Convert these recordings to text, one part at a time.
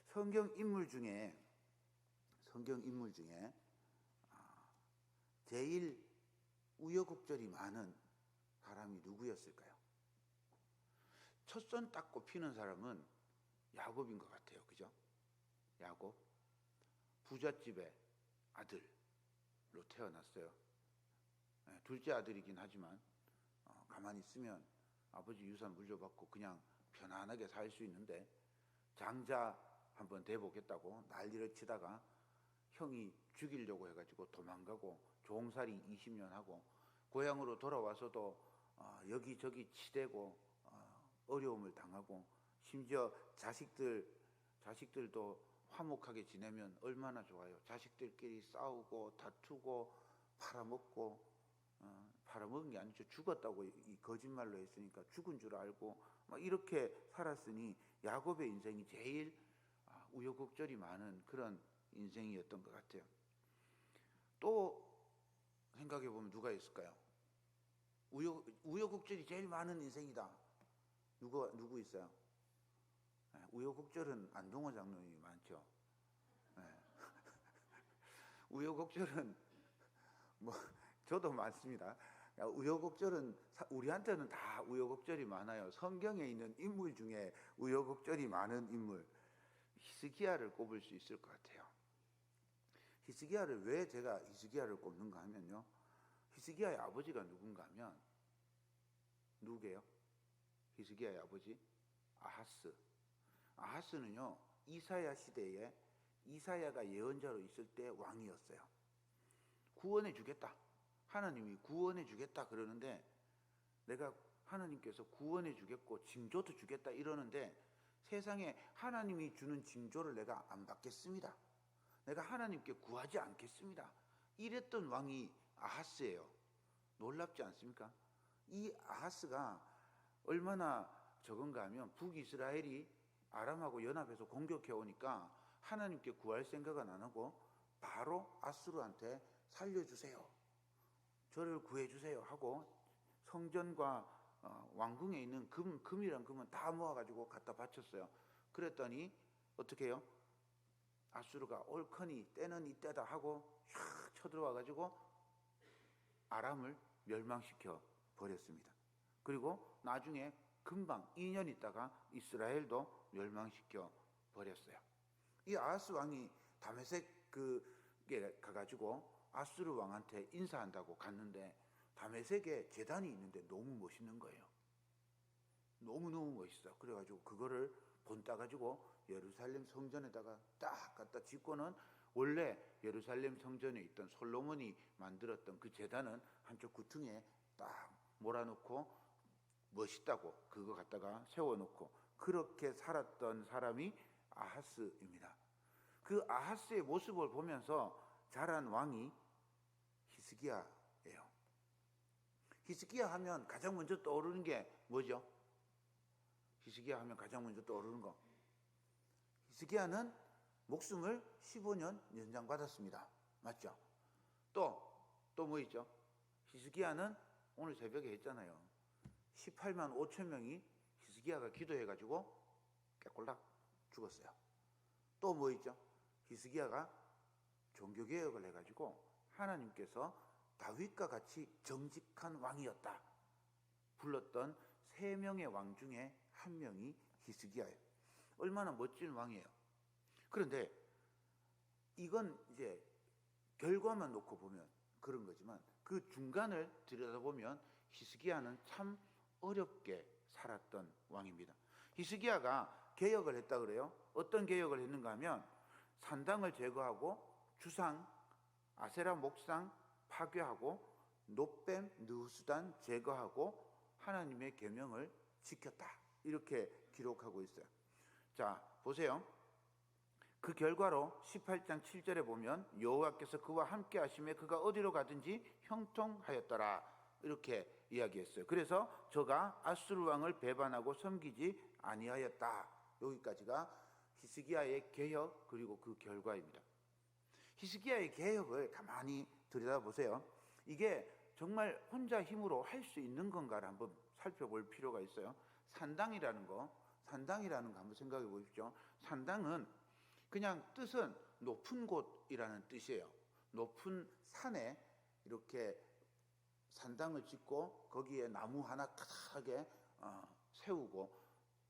성경 인물 중에 제일 우여곡절이 많은 사람이 누구였을까요? 첫 손 딱 꼽히는 사람은 야곱인 것 같아요. 그죠? 야곱. 부잣집의 아들로 태어났어요. 둘째 아들이긴 하지만 가만히 있으면 아버지 유산 물려받고 그냥 편안하게 살 수 있는데, 장자 한번 돼보겠다고 난리를 치다가 형이 죽이려고 해가지고 도망가고 종살이 20년 하고, 고향으로 돌아와서도 여기저기 치대고 어려움을 당하고, 심지어 자식들도 화목하게 지내면 얼마나 좋아요. 자식들끼리 싸우고 다투고 팔아먹은 게 아니죠. 죽었다고 이 거짓말로 했으니까 죽은 줄 알고 막 이렇게 살았으니 야곱의 인생이 제일 우여곡절이 많은 그런 인생이었던 것 같아요. 또 생각해 보면 누가 있을까요? 우여곡절이 제일 많은 인생이다. 누구 있어요? 우여곡절은 안동호 장로님이 많죠. 우여곡절은 뭐 저도 많습니다. 우여곡절은 우리한테는 다 우여곡절이 많아요. 성경에 있는 인물 중에 우여곡절이 많은 인물, 히스기야를 꼽을 수 있을 것 같아요. 히스기야를 왜 제가 히스기야를 꼽는가 하면요, 히스기야의 아버지가 누군가 하면 누구게요? 히스기야의 아버지 아하스는요, 이사야 시대에 이사야가 예언자로 있을 때 왕이었어요. 구원해 주겠다, 하나님이 구원해 주겠다 그러는데, 내가 하나님께서 구원해 주겠고 징조도 주겠다 이러는데, 세상에 하나님이 주는 징조를 내가 안 받겠습니다, 내가 하나님께 구하지 않겠습니다, 이랬던 왕이 아하스예요. 놀랍지 않습니까? 이 아하스가 얼마나 적은가 하면, 북이스라엘이 아람하고 연합해서 공격해 오니까 하나님께 구할 생각은 안 하고 바로 아수르한테 살려주세요, 저를 구해주세요 하고 성전과 왕궁에 있는 금이란 금은 다 모아가지고 갖다 바쳤어요. 그랬더니 어떻게 해요? 아수르가 옳거니 때는 이때다 하고 샥 쳐들어와가지고 아람을 멸망시켜 버렸습니다. 그리고 나중에 금방 2년 있다가 이스라엘도 멸망시켜 버렸어요. 이 아하스 왕이 다메섹에 가가지고 아수르 왕한테 인사한다고 갔는데, 다메섹에 제단이 있는데 너무 멋있는 거예요. 너무너무 멋있어. 그래가지고 그거를 본따가지고 예루살렘 성전에다가 딱 갖다 짓고는, 원래 예루살렘 성전에 있던 솔로몬이 만들었던 그 제단은 한쪽 구퉁에 딱 몰아놓고 멋있다고 그거 갖다가 세워놓고 그렇게 살았던 사람이 아하스입니다. 그 아하스의 모습을 보면서 자란 왕이 히스기야예요. 히스기야 하면 가장 먼저 떠오르는 게 뭐죠? 히스기야 하면 가장 먼저 떠오르는 거, 히스기야는 목숨을 15년 연장받았습니다. 맞죠? 또 뭐 있죠? 히스기야는 오늘 새벽에 했잖아요. 18만 5천 명이 히스기야가 기도해가지고 깨꼴락 죽었어요. 또 뭐 있죠? 히스기야가 종교개혁을 해가지고 하나님께서 다윗과 같이 정직한 왕이었다 불렀던 3명의 왕 중에 한 명이 히스기야예요. 얼마나 멋진 왕이에요. 그런데 이건 이제 결과만 놓고 보면 그런 거지만, 그 중간을 들여다보면 히스기야는 참 어렵게 살았던 왕입니다. 히스기야가 개혁을 했다 그래요. 어떤 개혁을 했는가 하면, 산당을 제거하고 주상 아세라 목상 파괴하고 노뱀 느후수단 제거하고 하나님의 계명을 지켰다, 이렇게 기록하고 있어요. 자, 보세요. 그 결과로 18장 7절에 보면, 여호와께서 그와 함께 하심에 그가 어디로 가든지 형통하였더라, 이렇게 이야기했어요. 그래서 저가 아수르 왕을 배반하고 섬기지 아니하였다. 여기까지가 히스기야의 개혁, 그리고 그 결과입니다. 히스기야의 개혁을 가만히 들여다보세요. 이게 정말 혼자 힘으로 할 수 있는 건가를 한번 살펴볼 필요가 있어요. 산당이라는 거 한번 생각해 보십시오. 산당은 그냥 뜻은 높은 곳이라는 뜻이에요. 높은 산에 이렇게 산당을 짓고 거기에 나무 하나 크게 세우고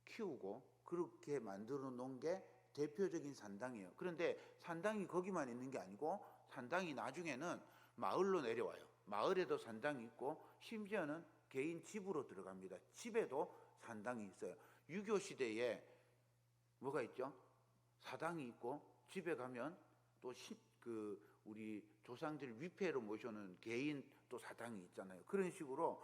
키우고 그렇게 만들어 놓은 게 대표적인 산당이에요. 그런데 산당이 거기만 있는 게 아니고 산당이 나중에는 마을로 내려와요. 마을에도 산당이 있고 심지어는 개인 집으로 들어갑니다. 집에도 산당이 있어요. 유교 시대에 뭐가 있죠? 사당이 있고 집에 가면 또 우리 조상들 위패로 모셔놓은 개인 또 사당이 있잖아요. 그런 식으로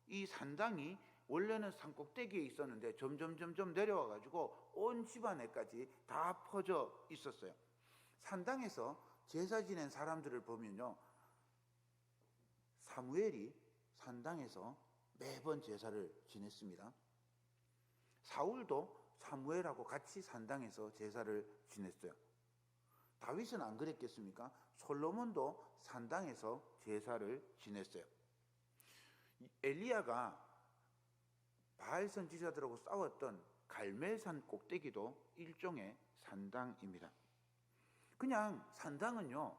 이 산당이 원래는 산 꼭대기에 있었는데 점점 내려와 가지고 온 집안에까지 다 퍼져 있었어요. 산당에서 제사 지낸 사람들을 보면요, 사무엘이 산당에서 매번 제사를 지냈습니다. 사울도 사무엘하고 같이 산당에서 제사를 지냈어요. 다윗은 안 그랬겠습니까? 솔로몬도 산당에서 제사를 지냈어요. 엘리야가 바알 선지자들하고 싸웠던 갈멜산 꼭대기도 일종의 산당입니다. 그냥 산당은요,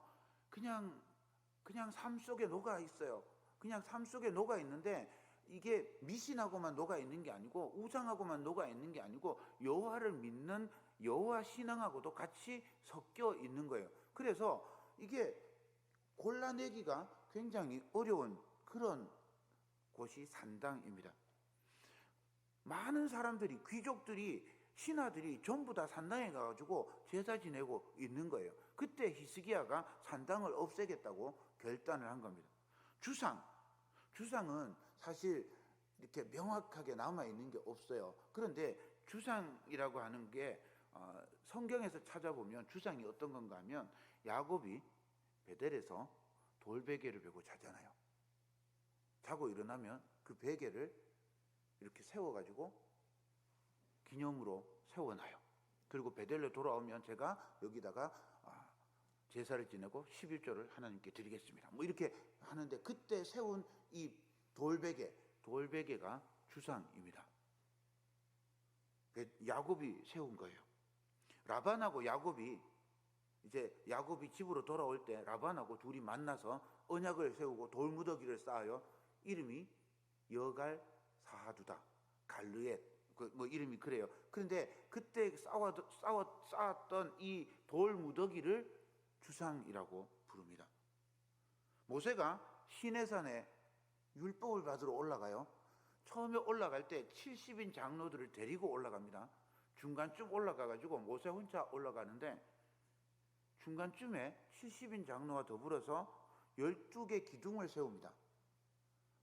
그냥 삶 속에 녹아 있어요. 그냥 삶 속에 녹아 있는데 이게 미신하고만 녹아 있는 게 아니고 우상하고만 녹아 있는 게 아니고 여호와를 믿는 여호와 신앙하고도 같이 섞여 있는 거예요. 그래서 이게 골라내기가 굉장히 어려운 그런 곳이 산당입니다. 많은 사람들이, 귀족들이, 신하들이 전부 다 산당에 가가지고 제사 지내고 있는 거예요. 그때 히스기야가 산당을 없애겠다고 결단을 한 겁니다. 주상은 사실 이렇게 명확하게 남아있는 게 없어요. 그런데 주상이라고 하는 게 성경에서 찾아보면 주상이 어떤 건가 하면 야곱이 베델에서 돌베개를 베고 자잖아요. 자고 일어나면 그 베개를 이렇게 세워가지고 기념으로 세워놔요. 그리고 베델로 돌아오면 제가 여기다가 제사를 지내고 11조를 하나님께 드리겠습니다. 뭐 이렇게 하는데 그때 세운 이 돌베개가 주상입니다. 야곱이 세운 거예요. 라반하고 야곱이 집으로 돌아올 때 라반하고 둘이 만나서 언약을 세우고 돌무더기를 쌓아요. 이름이 여갈 사하두다, 갈르엣, 뭐 이름이 그래요. 그런데 그때 쌓았던 이 돌무더기를 주상이라고 부릅니다. 모세가 시내산에 율법을 받으러 올라가요. 처음에 올라갈 때 70인 장로들을 데리고 올라갑니다. 중간쯤 올라가가지고 모세 혼자 올라가는데 중간쯤에 70인 장로와 더불어서 12개 기둥을 세웁니다.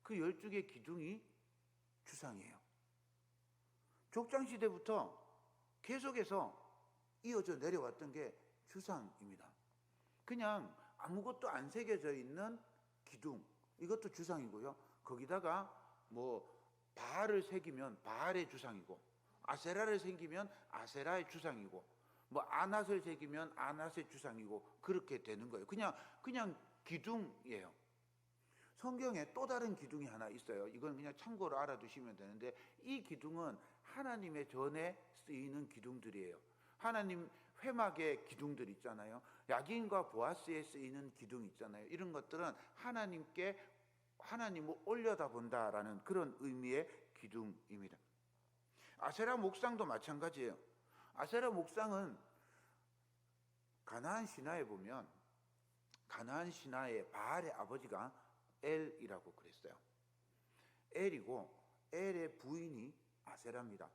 그 12개 기둥이 주상이에요. 족장시대부터 계속해서 이어져 내려왔던 게 주상입니다. 그냥 아무것도 안 새겨져 있는 기둥, 이것도 주상이고요. 거기다가 뭐 바알을 새기면 바알의 주상이고, 아세라를 새기면 아세라의 주상이고, 뭐 아낫을 새기면 아낫의 주상이고, 그렇게 되는 거예요. 그냥 기둥이에요. 성경에 또 다른 기둥이 하나 있어요. 이건 그냥 참고로 알아두시면 되는데, 이 기둥은 하나님의 전에 쓰이는 기둥들이에요. 하나님 회막의 기둥들 있잖아요. 야긴과 보아스에 쓰이는 기둥 있잖아요. 이런 것들은 하나님을 올려다본다라는 그런 의미의 기둥입니다. 아세라 목상도 마찬가지예요. 아세라 목상은 가나안 신화에 보면 가나안 신화의 바알의 아버지가 엘이라고 그랬어요. 엘이고 엘의 부인이 아세라입니다.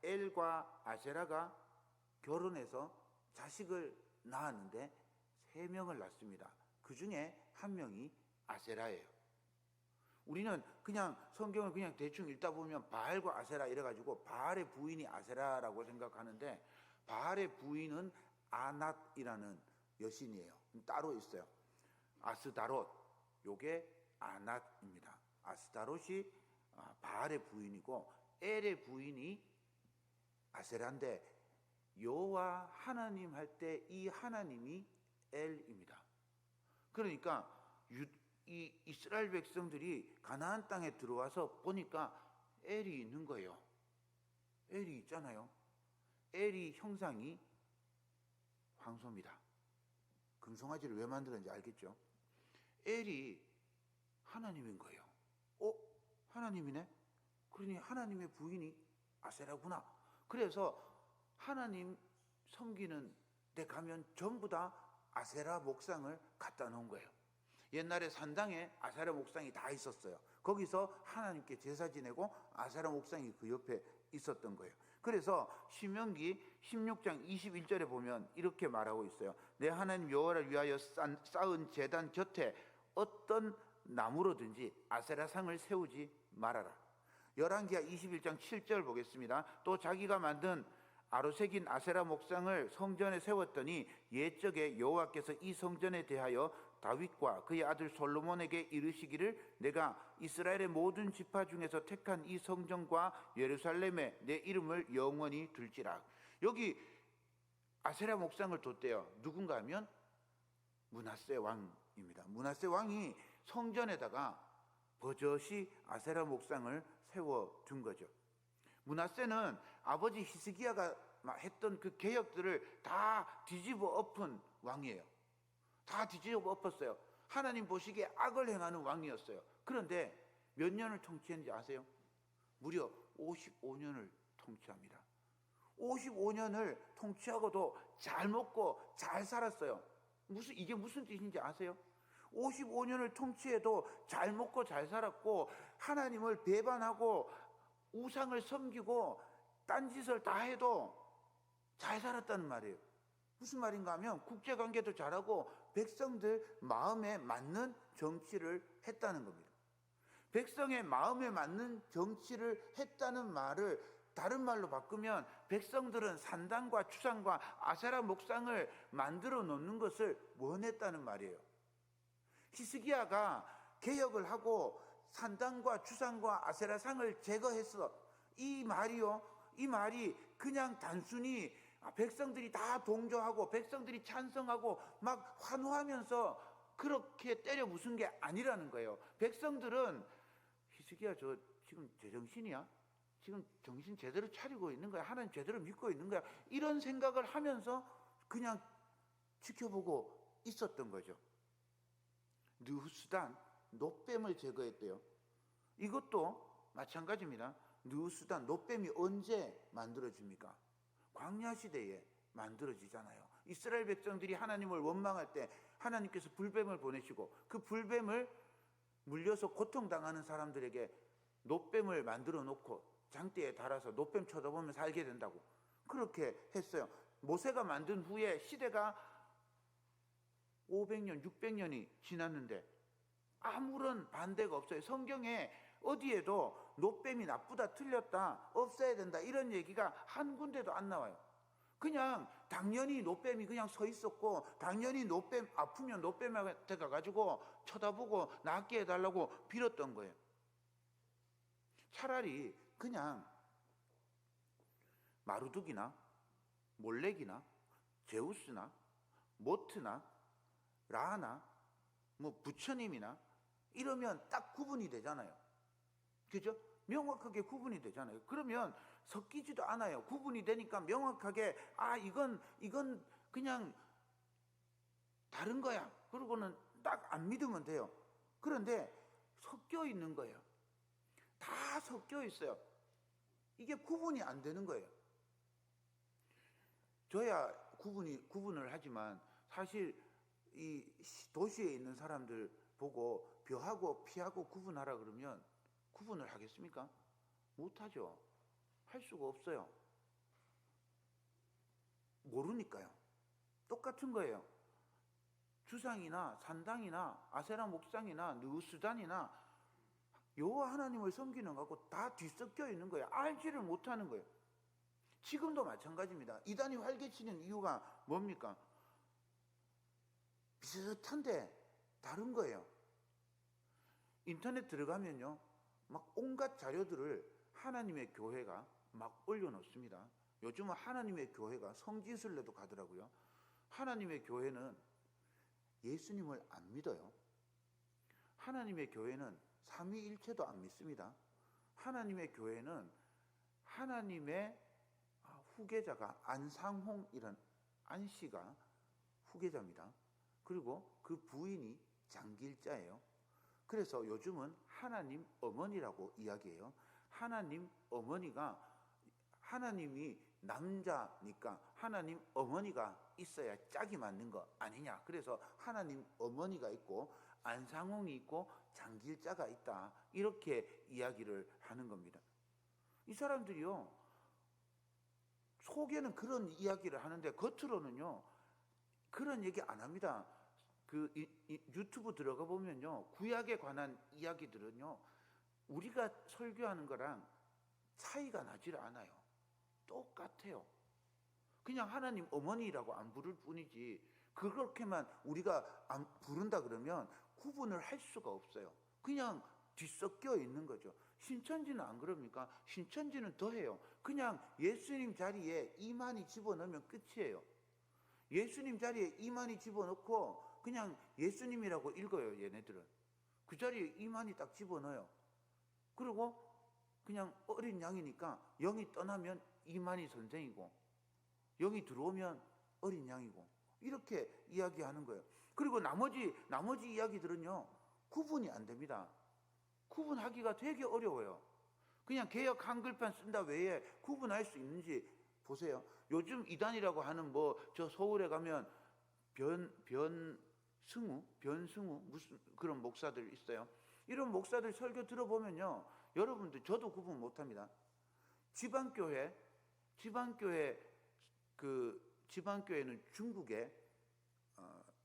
엘과 아세라가 결혼해서 자식을 낳았는데 3명을 낳습니다. 그 중에 한 명이 아세라예요. 우리는 그냥 성경을 그냥 대충 읽다 보면 바알과 아세라 이래가지고 바알의 부인이 아세라라고 생각하는데, 바알의 부인은 아낫이라는 여신이에요. 따로 있어요. 아스다롯, 요게 아낫입니다. 아스다롯이 바알의 부인이고 엘의 부인이 아세라인데, 여호와 하나님 할 때 이 하나님이 엘입니다. 그러니까 이 이스라엘 백성들이 가나안 땅에 들어와서 보니까 엘이 있는 거예요. 엘이 있잖아요. 엘이 형상이 황소입니다. 금송아지를 왜 만들었는지 알겠죠? 엘이 하나님인 거예요. 하나님이네? 그러니 하나님의 부인이 아세라구나. 그래서 하나님 섬기는 데 가면 전부 다 아세라 목상을 갖다 놓은 거예요. 옛날에 산당에 아세라 목상이 다 있었어요. 거기서 하나님께 제사 지내고 아세라 목상이 그 옆에 있었던 거예요. 그래서 신명기 16장 21절에 보면 이렇게 말하고 있어요. 내 하나님 여호와를 위하여 쌓은 제단 곁에 어떤 나무로든지 아세라상을 세우지 말아라. 열왕기하 21장 7절 보겠습니다. 또 자기가 만든 아로새긴 아세라 목상을 성전에 세웠더니 옛적에 여호와께서 이 성전에 대하여 다윗과 그의 아들 솔로몬에게 이르시기를 내가 이스라엘의 모든 지파 중에서 택한 이 성전과 예루살렘에 내 이름을 영원히 둘지라. 여기 아세라 목상을 뒀대요. 누군가 하면 므낫세 왕입니다. 므낫세 왕이 성전에다가 버젓이 아세라 목상을 세워둔 거죠. 므낫세는 아버지 히스기야가 했던 그 개혁들을 다 뒤집어 엎은 왕이에요. 다 뒤집어 엎었어요. 하나님 보시기에 악을 행하는 왕이었어요. 그런데 몇 년을 통치했는지 아세요? 무려 55년을 통치합니다. 55년을 통치하고도 잘 먹고 잘 살았어요. 이게 무슨 뜻인지 아세요? 55년을 통치해도 잘 먹고 잘 살았고 하나님을 배반하고 우상을 섬기고 딴짓을 다 해도 잘 살았다는 말이에요. 무슨 말인가 하면 국제관계도 잘하고 백성들 마음에 맞는 정치를 했다는 겁니다. 백성의 마음에 맞는 정치를 했다는 말을 다른 말로 바꾸면 백성들은 산당과 추상과 아세라 목상을 만들어 놓는 것을 원했다는 말이에요. 히스기야가 개혁을 하고 산당과 추상과 아세라상을 제거했어. 이 말이 그냥 단순히 백성들이 다 동조하고 백성들이 찬성하고 막 환호하면서 그렇게 때려 부순 게 아니라는 거예요. 백성들은 히스기야 저 지금 제정신이야? 지금 정신 제대로 차리고 있는 거야? 하나님 제대로 믿고 있는 거야? 이런 생각을 하면서 그냥 지켜보고 있었던 거죠. 느후스단 노뱀을 제거했대요. 이것도 마찬가지입니다. 느후스단 노뱀이 언제 만들어집니까? 광야 시대에 만들어지잖아요. 이스라엘 백성들이 하나님을 원망할 때 하나님께서 불뱀을 보내시고 그 불뱀을 물려서 고통당하는 사람들에게 노뱀을 만들어 놓고 장대에 달아서 노뱀 쳐다보면 살게 된다고 그렇게 했어요. 모세가 만든 후에 시대가 500년, 600년이 지났는데 아무런 반대가 없어요. 성경에 어디에도 노뱀이 나쁘다, 틀렸다, 없애야 된다 이런 얘기가 한 군데도 안 나와요. 그냥 당연히 노뱀이 그냥 서 있었고 당연히 노뱀 아프면 노뱀한테 가가지고 쳐다보고 낫게 해달라고 빌었던 거예요. 차라리 그냥 마루둑이나 몰렉이나 제우스나 모트나 라나 뭐 부처님이나 이러면 딱 구분이 되잖아요. 그죠? 명확하게 구분이 되잖아요. 그러면 섞이지도 않아요. 구분이 되니까 명확하게 이건 그냥 다른 거야. 그러고는 딱 안 믿으면 돼요. 그런데 섞여 있는 거예요. 다 섞여 있어요. 이게 구분이 안 되는 거예요. 저야 구분을 하지만 사실 이 도시에 있는 사람들 보고 벼하고 피하고 구분하라 그러면 구분을 하겠습니까? 못하죠. 할 수가 없어요. 모르니까요. 똑같은 거예요. 주상이나 산당이나 아세라 목상이나 느후스단이나 여호와 하나님을 섬기는 것하고 다 뒤섞여 있는 거예요. 알지를 못하는 거예요. 지금도 마찬가지입니다. 이단이 활개치는 이유가 뭡니까? 비슷한데 다른 거예요. 인터넷 들어가면요, 막 온갖 자료들을 하나님의 교회가 막 올려놓습니다. 요즘은 하나님의 교회가 성지순례도 가더라고요. 하나님의 교회는 예수님을 안 믿어요. 하나님의 교회는 삼위일체도 안 믿습니다. 하나님의 교회는 하나님의 후계자가 안상홍이란 안씨가 후계자입니다. 그리고 그 부인이 장길자예요. 그래서 요즘은 하나님 어머니라고 이야기해요. 하나님 어머니가, 하나님이 남자니까 하나님 어머니가 있어야 짝이 맞는 거 아니냐. 그래서 하나님 어머니가 있고 안상홍이 있고 장길자가 있다, 이렇게 이야기를 하는 겁니다. 이 사람들이요, 속에는 그런 이야기를 하는데 겉으로는요 그런 얘기 안 합니다. 유튜브 들어가 보면요, 구약에 관한 이야기들은요 우리가 설교하는 거랑 차이가 나질 않아요. 똑같아요. 그냥 하나님 어머니라고 안 부를 뿐이지, 그렇게만 우리가 안 부른다 그러면 구분을 할 수가 없어요. 그냥 뒤섞여 있는 거죠. 신천지는 안 그럽니까? 신천지는 더해요. 그냥 예수님 자리에 이만희 집어넣으면 끝이에요. 예수님 자리에 이만희 집어넣고 그냥 예수님이라고 읽어요. 얘네들은 그 자리에 이만희 딱 집어넣어요. 그리고 그냥 어린 양이니까 영이 떠나면 이만희 선생이고 영이 들어오면 어린 양이고, 이렇게 이야기하는 거예요. 그리고 나머지 이야기들은요 구분이 안 됩니다. 구분하기가 되게 어려워요. 그냥 개역 한글판 쓴다 외에 구분할 수 있는지 보세요. 요즘 이단이라고 하는 저 서울에 가면 변승우 무슨 그런 목사들 있어요. 이런 목사들 설교 들어보면요, 여러분들 저도 구분 못합니다. 지방교회는 중국에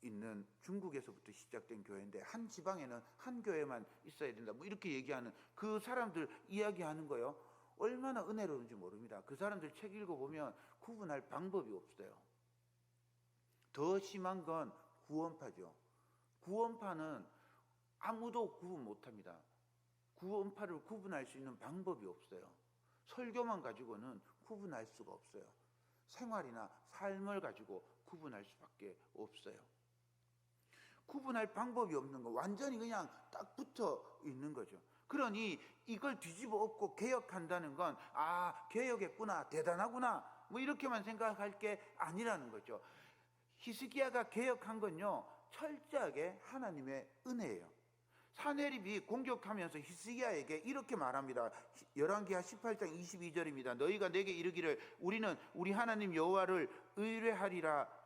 있는, 중국에서부터 시작된 교회인데 한 지방에는 한 교회만 있어야 된다, 이렇게 얘기하는 그 사람들 이야기하는 거요, 얼마나 은혜로운지 모릅니다. 그 사람들 책 읽어보면 구분할 방법이 없어요. 더 심한 건 구원파죠. 구원파는 아무도 구분 못합니다. 구원파를 구분할 수 있는 방법이 없어요. 설교만 가지고는 구분할 수가 없어요. 생활이나 삶을 가지고 구분할 수밖에 없어요. 구분할 방법이 없는 거, 완전히 그냥 딱 붙어 있는 거죠. 그러니 이걸 뒤집어 엎고 개혁한다는 건, 개혁했구나, 대단하구나, 이렇게만 생각할 게 아니라는 거죠. 히스기야가 개혁한 건요 철저하게 하나님의 은혜예요. 사내립이 공격하면서 히스기야에게 이렇게 말합니다. 열왕기하 18장 22절입니다. 너희가 내게 이르기를 우리는 우리 하나님 여호와를 의뢰하리라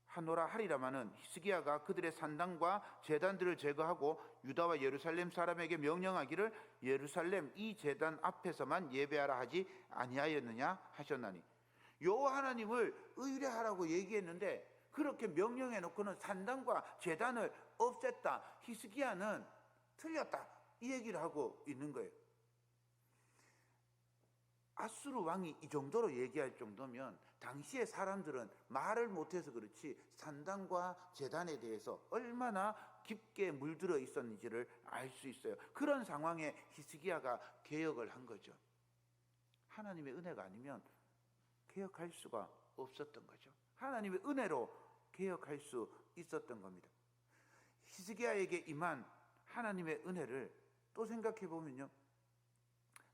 하노라 하리라마는 히스기야가 그들의 산당과 제단들을 제거하고 유다와 예루살렘 사람에게 명령하기를 예루살렘 이 제단 앞에서만 예배하라 하지 아니하였느냐 하셨나니. 여호와 하나님을 의뢰하라고 얘기했는데 그렇게 명령해 놓고는 산당과 제단을 없앴다. 히스기야는 틀렸다, 이 얘기를 하고 있는 거예요. 아수르 왕이 이 정도로 얘기할 정도면 당시의 사람들은 말을 못해서 그렇지 산당과 제단에 대해서 얼마나 깊게 물들어 있었는지를 알 수 있어요. 그런 상황에 히스기야가 개혁을 한 거죠. 하나님의 은혜가 아니면 개혁할 수가 없었던 거죠. 하나님의 은혜로 개혁할 수 있었던 겁니다. 히스기야에게 임한 하나님의 은혜를 또 생각해 보면요,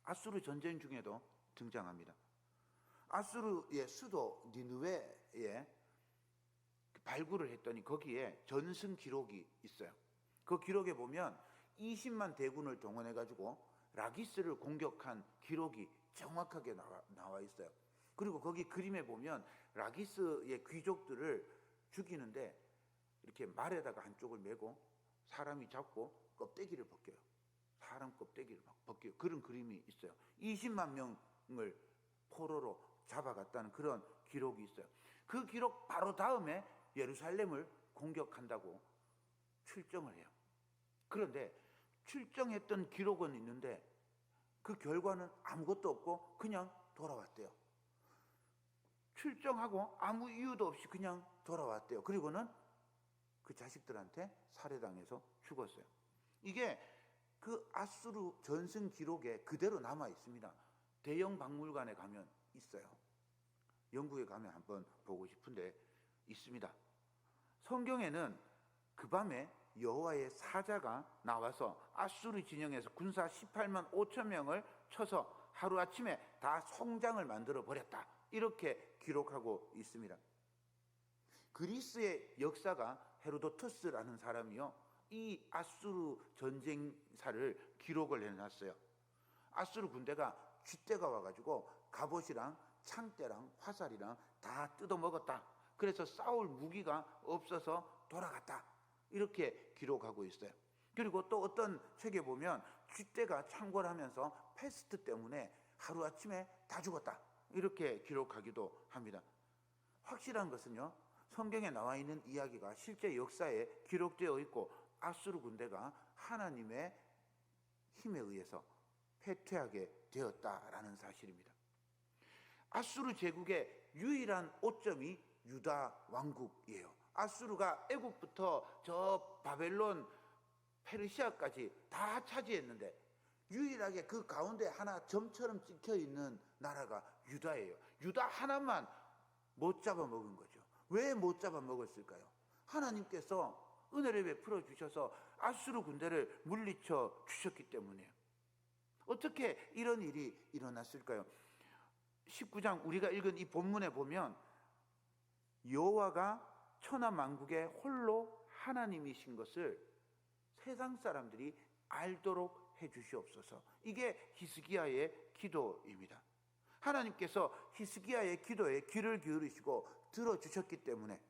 아수르 전쟁 중에도 등장합니다. 아수르의 수도 니느웨에 발굴을 했더니 거기에 전승 기록이 있어요. 그 기록에 보면 20만 대군을 동원해 가지고 라기스를 공격한 기록이 정확하게 나와 있어요. 그리고 거기 그림에 보면 라기스의 귀족들을 죽이는데 이렇게 말에다가 한쪽을 메고 사람이 잡고 껍데기를 벗겨요. 사람 껍데기를 막 벗겨요. 그런 그림이 있어요. 20만 명을 포로로 잡아갔다는 그런 기록이 있어요. 그 기록 바로 다음에 예루살렘을 공격한다고 출정을 해요. 그런데 출정했던 기록은 있는데 그 결과는 아무것도 없고 그냥 돌아왔대요. 출정하고 아무 이유도 없이 그냥 돌아왔대요. 그리고는 그 자식들한테 살해당해서 죽었어요. 이게 그 아수르 전승 기록에 그대로 남아 있습니다. 대형 박물관에 가면 있어요. 영국에 가면 한번 보고 싶은데 있습니다. 성경에는 그 밤에 여호와의 사자가 나와서 아수르 진영에서 군사 18만 5천 명을 쳐서 하루아침에 다 송장을 만들어 버렸다, 이렇게 기록하고 있습니다. 그리스의 역사가 헤로도토스라는 사람이요, 이 아수르 전쟁사를 기록을 해놨어요. 아수르 군대가 쥐떼가 와가지고 갑옷이랑 창대랑 화살이랑 다 뜯어먹었다. 그래서 싸울 무기가 없어서 돌아갔다. 이렇게 기록하고 있어요. 그리고 또 어떤 책에 보면 쥐떼가 창궐하면서 패스트 때문에 하루아침에 다 죽었다. 이렇게 기록하기도 합니다. 확실한 것은요, 성경에 나와 있는 이야기가 실제 역사에 기록되어 있고 아수르 군대가 하나님의 힘에 의해서 패퇴하게 되었다라는 사실입니다. 아수르 제국의 유일한 오점이 유다 왕국이에요. 아수르가 애국부터 저 바벨론, 페르시아까지 다 차지했는데 유일하게 그 가운데 하나 점처럼 찍혀 있는 나라가 유다예요. 유다 하나만 못 잡아먹은 거죠. 왜 못 잡아먹었을까요? 하나님께서 은혜를 베풀어 주셔서 아수르 군대를 물리쳐 주셨기 때문이에요. 어떻게 이런 일이 일어났을까요? 19장 우리가 읽은 이 본문에 보면 여호와가 천하만국의 홀로 하나님이신 것을 세상 사람들이 알도록 해주시옵소서. 이게 히스기야의 기도입니다. 하나님께서 히스기야의 기도에 귀를 기울이시고 들어주셨기 때문에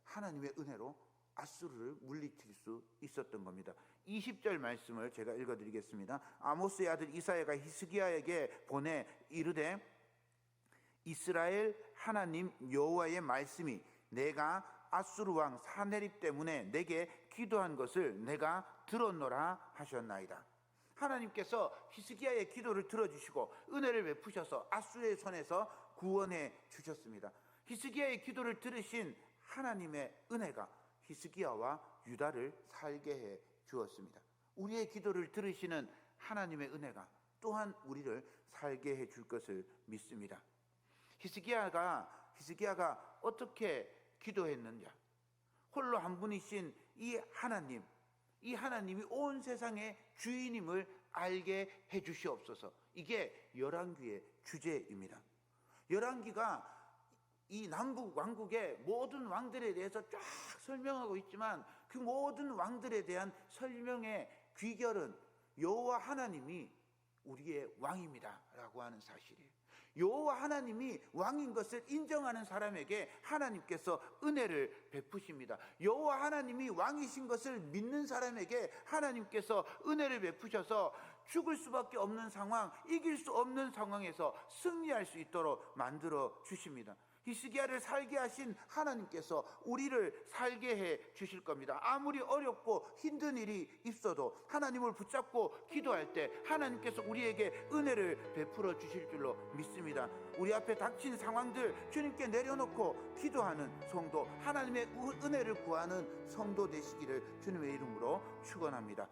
하나님의 은혜로 아수르를 물리칠 수 있었던 겁니다. 20절 말씀을 제가 읽어드리겠습니다. 아모스의 아들 이사야가 히스기야에게 보내 이르되 이스라엘 하나님 여호와의 말씀이 내가 아수르 왕 사네립 때문에 내게 기도한 것을 내가 들었노라 하셨나이다. 하나님께서 히스기야의 기도를 들어주시고 은혜를 베푸셔서 아수르의 손에서 구원해 주셨습니다. 히스기야의 기도를 들으신 하나님의 은혜가 히스기야와 유다를 살게 해 주었습니다. 우리의 기도를 들으시는 하나님의 은혜가 또한 우리를 살게 해 줄 것을 믿습니다. 히스기야가 어떻게 기도했느냐? 홀로 한 분이신 이 하나님이 온 세상의 주인임을 알게 해 주시옵소서. 이게 열왕기의 주제입니다. 열왕기가 이 남북 왕국의 모든 왕들에 대해서 쫙 설명하고 있지만 그 모든 왕들에 대한 설명의 귀결은 여호와 하나님이 우리의 왕입니다 라고 하는 사실이에요. 여호와 하나님이 왕인 것을 인정하는 사람에게 하나님께서 은혜를 베푸십니다. 여호와 하나님이 왕이신 것을 믿는 사람에게 하나님께서 은혜를 베푸셔서 죽을 수밖에 없는 상황, 이길 수 없는 상황에서 승리할 수 있도록 만들어 주십니다. 히스기야를 살게 하신 하나님께서 우리를 살게 해 주실 겁니다. 아무리 어렵고 힘든 일이 있어도 하나님을 붙잡고 기도할 때 하나님께서 우리에게 은혜를 베풀어 주실 줄로 믿습니다. 우리 앞에 닥친 상황들 주님께 내려놓고 기도하는 성도, 하나님의 은혜를 구하는 성도 되시기를 주님의 이름으로 축원합니다.